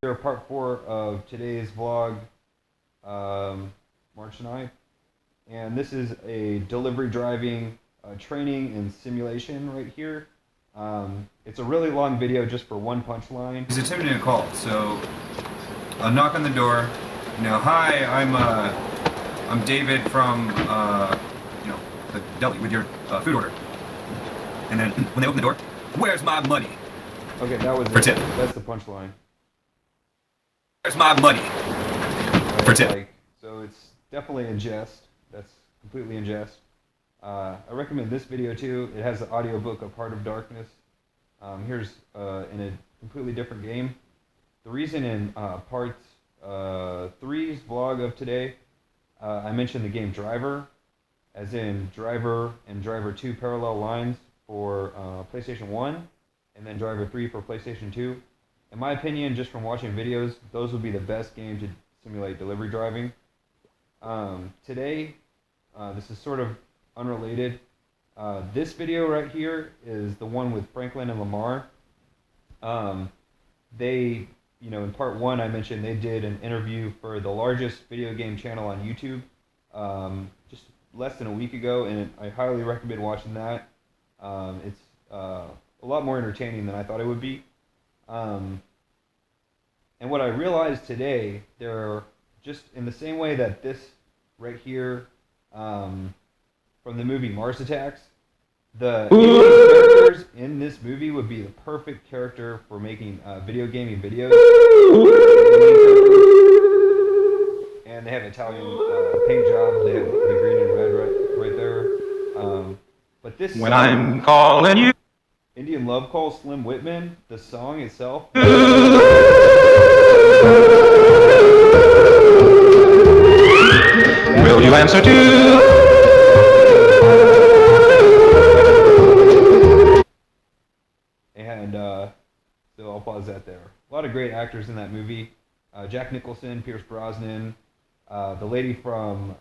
here, part 4 of today's vlog, March 9th. And this is a delivery driving training and simulation right here. It's a really long video just for one punchline. He's attempting a call, so I'll knock on the door. Hi, I'm David from the deli with your food order. And then when they open the door, where's my money? Okay, that was For it. tip. That's the punchline. Where's my money? For tip. So it's definitely in jest. That's completely in jest. I recommend this video too. It has the audiobook of Heart of Darkness. Here's in a completely different game. The reason in part 3's vlog of today, I mentioned the game Driver, as in Driver and Driver 2 parallel lines for PlayStation 1, and then Driver 3 for PlayStation 2. In my opinion, just from watching videos, those would be the best game to simulate delivery driving. Today, this is sort of unrelated. This video right here is the one with Franklin and Lamar. They, in part 1 I mentioned they did an interview for the largest video game channel on YouTube just less than a week ago, and I highly recommend watching that. It's a lot more entertaining than I thought it would be. And what I realized today, they're just in the same way that this right here from the movie Mars Attacks, the characters in this movie would be the perfect character for making video gaming videos. And they have Italian paint job. They have the green and red right there. But this when I'm calling you, Indian Love Call, Slim Whitman, the song itself. will you answer to? And so I'll pause that there. A lot of great actors in that movie. Jack Nicholson, Pierce Brosnan, the lady from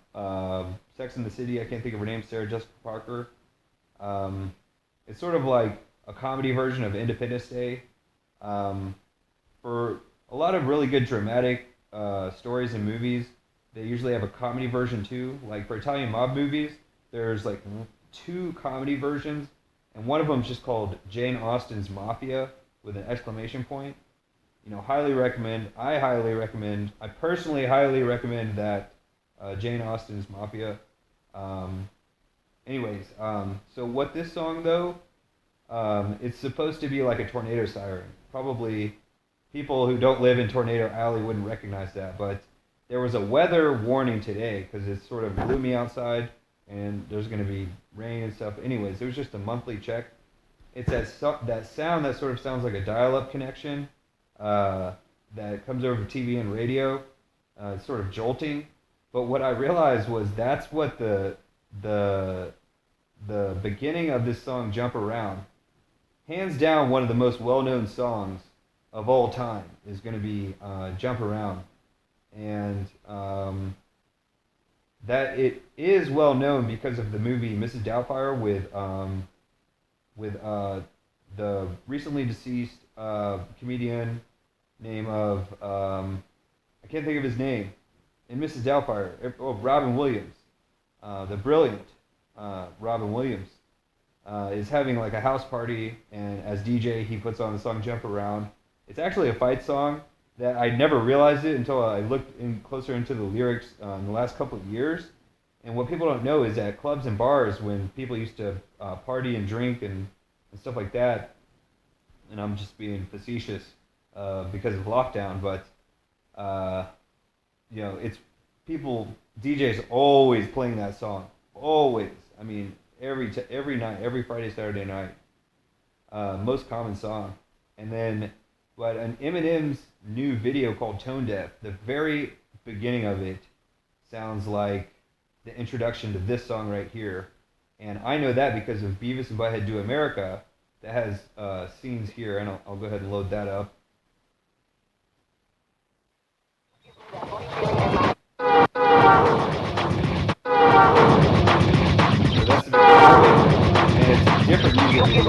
Sex and the City, I can't think of her name, Sarah Jessica Parker. It's sort of like a comedy version of Independence Day. For a lot of really good dramatic stories and movies, they usually have a comedy version too. Like for Italian mob movies, there's like 2 comedy versions, and one of them is just called Jane Austen's Mafia with an exclamation point. Highly recommend. I personally highly recommend that Jane Austen's Mafia. So what this song though, it's supposed to be like a tornado siren. Probably people who don't live in Tornado Alley wouldn't recognize that, but there was a weather warning today because it's sort of gloomy outside and there's going to be rain and stuff. Anyways, it was just a monthly check. It's that sound that sort of sounds like a dial-up connection that comes over TV and radio. It's sort of jolting. But what I realized was that's what the beginning of this song, Jump Around, hands down one of the most well-known songs of all time is going to be Jump Around. And that it is well known because of the movie Mrs. Doubtfire with the recently deceased comedian name of I can't think of his name in Mrs. Doubtfire. Robin Williams, the brilliant Robin Williams, is having like a house party, and as DJ he puts on the song Jump Around. It's actually a fight song that I never realized it until I looked closer into the lyrics in the last couple of years. And what people don't know is that clubs and bars, when people used to party and drink and stuff like that, and I'm just being facetious because of lockdown, but it's people, DJs always playing that song, always. I mean, every night, every Friday, Saturday night, most common song. And then, but an Eminem's new video called Tone Deaf, the very beginning of it sounds like the introduction to this song right here. And I know that because of Beavis and Butthead Do America, that has scenes here, and I'll go ahead and load that up. So that's the beginning, and it's a different music video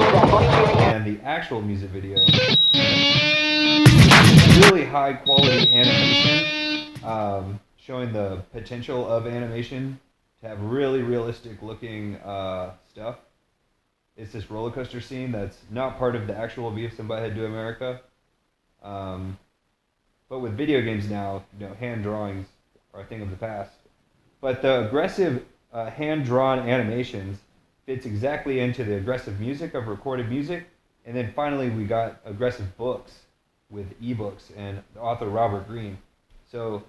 than the actual music video. Really high quality animation, showing the potential of animation to have really realistic looking stuff. It's this roller coaster scene that's not part of the actual Beavis and Butthead Do America. Um, but with video games now, hand drawings are a thing of the past. But the aggressive hand-drawn animations fits exactly into the aggressive music of recorded music. And then finally, we got aggressive books with ebooks and the author Robert Greene. So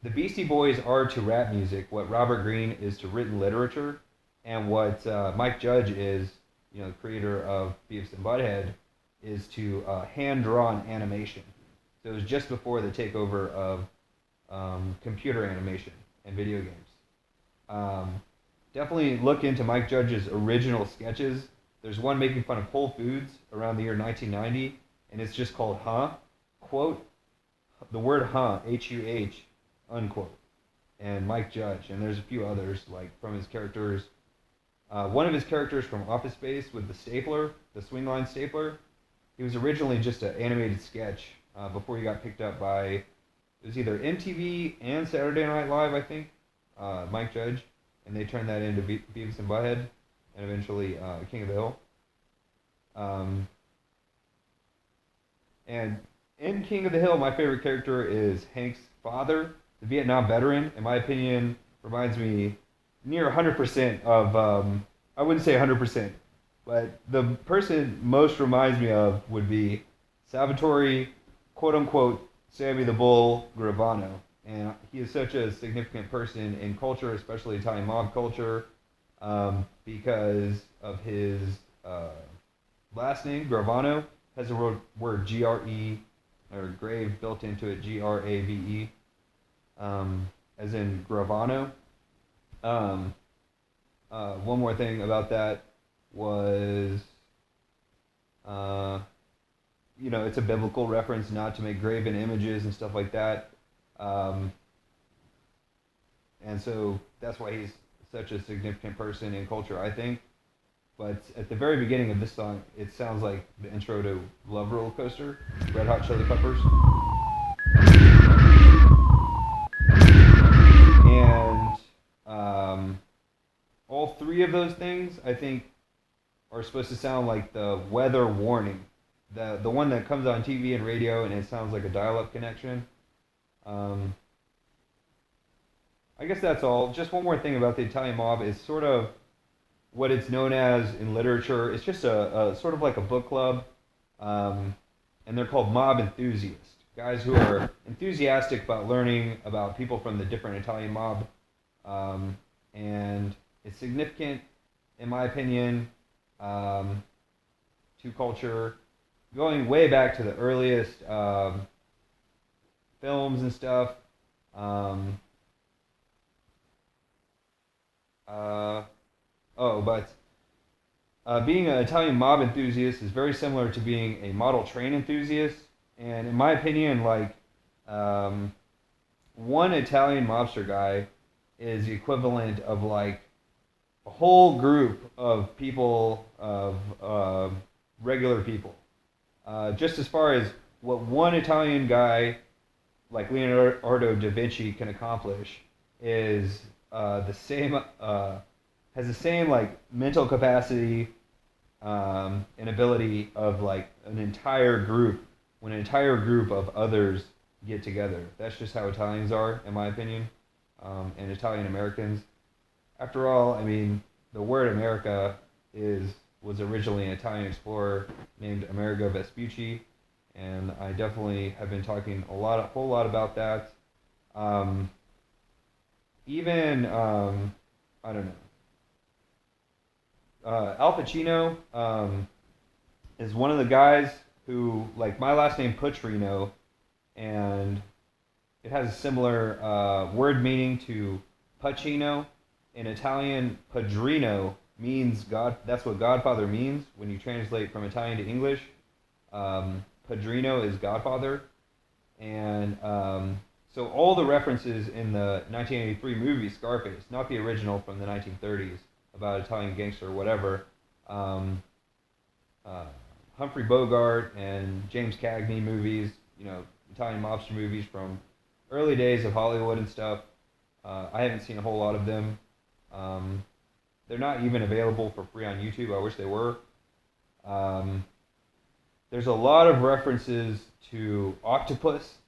the Beastie Boys are to rap music what Robert Greene is to written literature, and what Mike Judge is, the creator of Beavis and Butthead, is to hand-drawn animation. So it was just before the takeover of computer animation and video games. Definitely look into Mike Judge's original sketches. There's one making fun of Whole Foods around the year 1990, and it's just called Huh? Quote, the word huh, H-U-H, unquote. And Mike Judge, and there's a few others, like from his characters. One of his characters from Office Space with the stapler, the swing line stapler, he was originally just an animated sketch before he got picked up by, it was either MTV and Saturday Night Live, I think, Mike Judge, and they turned that into Beavis and Butthead, and eventually King of the Hill. And in King of the Hill, my favorite character is Hank's father, the Vietnam veteran. In my opinion, reminds me near 100% of, I wouldn't say 100%, but the person most reminds me of would be Salvatore, quote-unquote, Sammy the Bull Gravano. And he is such a significant person in culture, especially Italian mob culture, because of his last name, Gravano, has the word G-R-E, or grave built into it, G-R-A-V-E, as in Gravano. One more thing about that was, it's a biblical reference not to make graven images and stuff like that. And so that's why he's such a significant person in culture, I think. But at the very beginning of this song, it sounds like the intro to Love Roller Coaster, Red Hot Chili Peppers. And all three of those things, I think, are supposed to sound like the weather warning. The one that comes on TV and radio and it sounds like a dial-up connection. I guess that's all. Just one more thing about the Italian mob is sort of what it's known as in literature. It's just a sort of like a book club, and they're called mob enthusiasts. Guys who are enthusiastic about learning about people from the different Italian mob, and it's significant, in my opinion, to culture, going way back to the earliest films and stuff. Being an Italian mob enthusiast is very similar to being a model train enthusiast. And in my opinion, one Italian mobster guy is the equivalent of like a whole group of people, of regular people. Just as far as what one Italian guy like Leonardo da Vinci can accomplish is has the same like mental capacity and ability of like an entire group, when an entire group of others get together. That's just how Italians are, in my opinion, and Italian Americans. After all, I mean, the word America was originally an Italian explorer named Amerigo Vespucci, and I definitely have been talking a whole lot about that. I don't know. Al Pacino is one of the guys who, like, my last name Putrino, and it has a similar word meaning to Pacino. In Italian, Padrino means God. That's what Godfather means when you translate from Italian to English. Padrino is Godfather, and so all the references in the 1983 movie Scarface, not the original from the 1930s about Italian gangster or whatever, Humphrey Bogart and James Cagney movies, Italian mobster movies from early days of Hollywood and stuff. I haven't seen a whole lot of them. They're not even available for free on YouTube. I wish they were. Um, there's a lot of references to octopus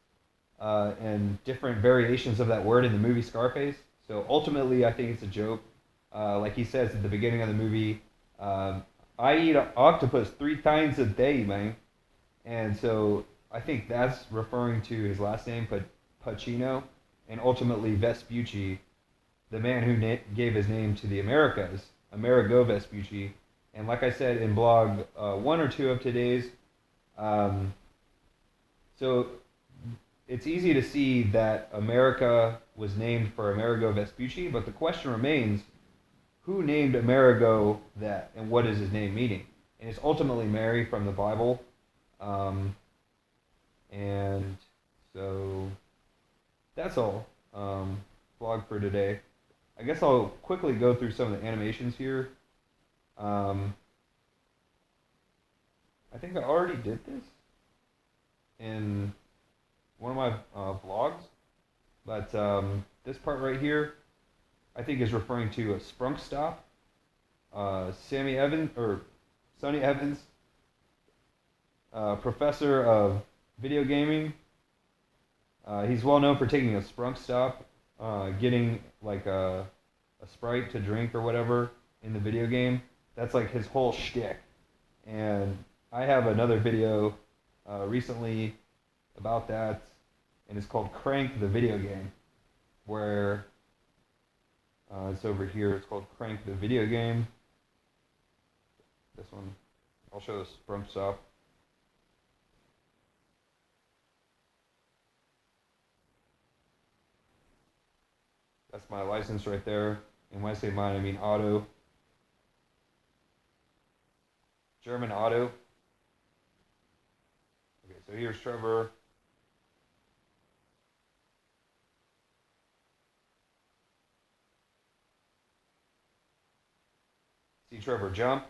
and different variations of that word in the movie Scarface. So ultimately, I think it's a joke. Like he says at the beginning of the movie, I eat octopus 3 times a day, man. And so I think that's referring to his last name, Pacino, and ultimately Vespucci, the man who gave his name to the Americas, Amerigo Vespucci. And like I said in blog 1 or 2 of today's, um, so it's easy to see that America was named for Amerigo Vespucci, but the question remains, who named Amerigo that, and what is his name meaning? And it's ultimately Mary from the Bible. And so that's all. Blog for today. I guess I'll quickly go through some of the animations here. I think I already did this in one of my vlogs, but this part right here, I think is referring to a Sprunk Stop. Sonny Evans, professor of video gaming. He's well known for taking a Sprunk Stop, getting like a Sprite to drink or whatever in the video game. That's like his whole shtick. And I have another video recently about that, and it's called Crank the Video Game, where it's over here. It's called Crank the Video Game. This one, I'll show the Sprunk Stop. That's my license right there. And when I say mine, I mean auto. German auto. Okay, so here's Trevor. See Trevor jump.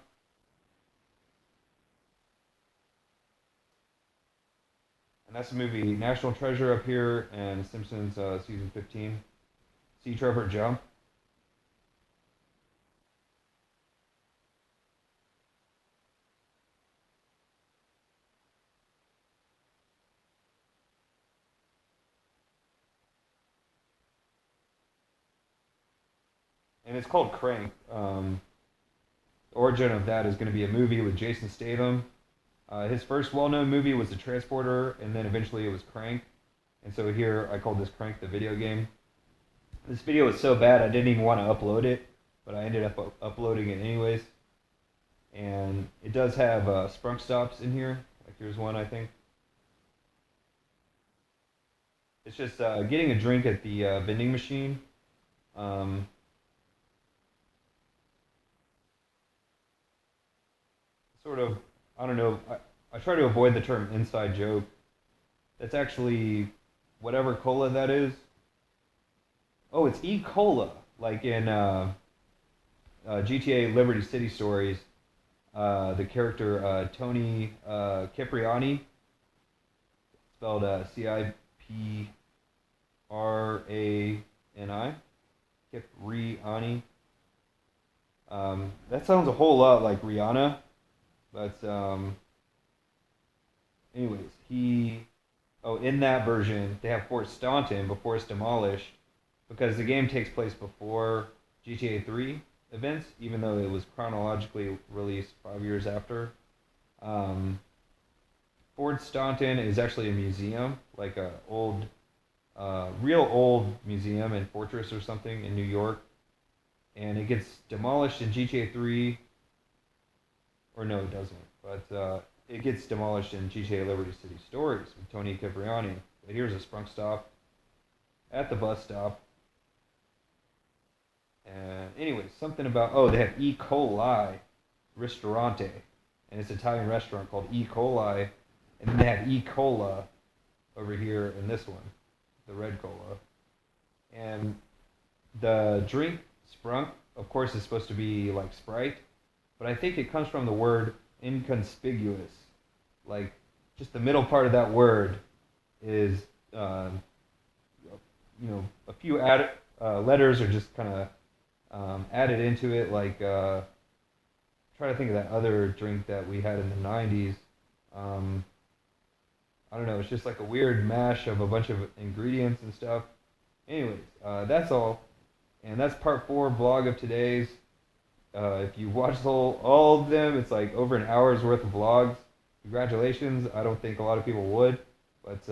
And that's the movie National Treasure up here, and Simpsons season 15. See Trevor jump. And it's called Crank. The origin of that is going to be a movie with Jason Statham. His first well-known movie was The Transporter, and then eventually it was Crank. And so here I called this Crank the Video Game. This video was so bad I didn't even want to upload it, but I ended up uploading it anyways. And it does have Sprunk Stops in here. Like here's one, I think. It's just getting a drink at the vending machine. Sort of, I don't know, I try to avoid the term inside joke. That's actually whatever cola that is. Oh, it's E-Cola, like in GTA Liberty City Stories. The character Tony Cipriani, spelled Ciprani, Cipriani. That sounds a whole lot like Rihanna, but anyways, in that version they have Fort Staunton before it's demolished, because the game takes place before GTA 3 events, even though it was chronologically released 5 years after. Fort Staunton is actually a museum, like a real old museum and fortress or something in New York, and it gets demolished in GTA 3, or no, it doesn't, but it gets demolished in GTA Liberty City Stories with Tony Cipriani. But here's a Sprunk Stop at the bus stop. And anyways, something about, they have E. coli Ristorante, and it's an Italian restaurant called E. coli, and then they have E. cola over here in this one, the red cola. And the drink, Sprunk, of course, is supposed to be like Sprite, but I think it comes from the word inconspicuous. Like, just the middle part of that word is a few letters are just kind of added into it, like try to think of that other drink that we had in the 90s. um, I don't know, it's just like a weird mash of a bunch of ingredients and stuff. Anyways, that's all, and that's part 4 vlog of today's. If you watched all of them, it's like over an hour's worth of vlogs. Congratulations. I don't think a lot of people would, but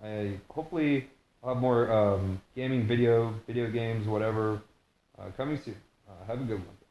I hopefully I'll have more gaming video games, whatever, coming soon. Have a good one.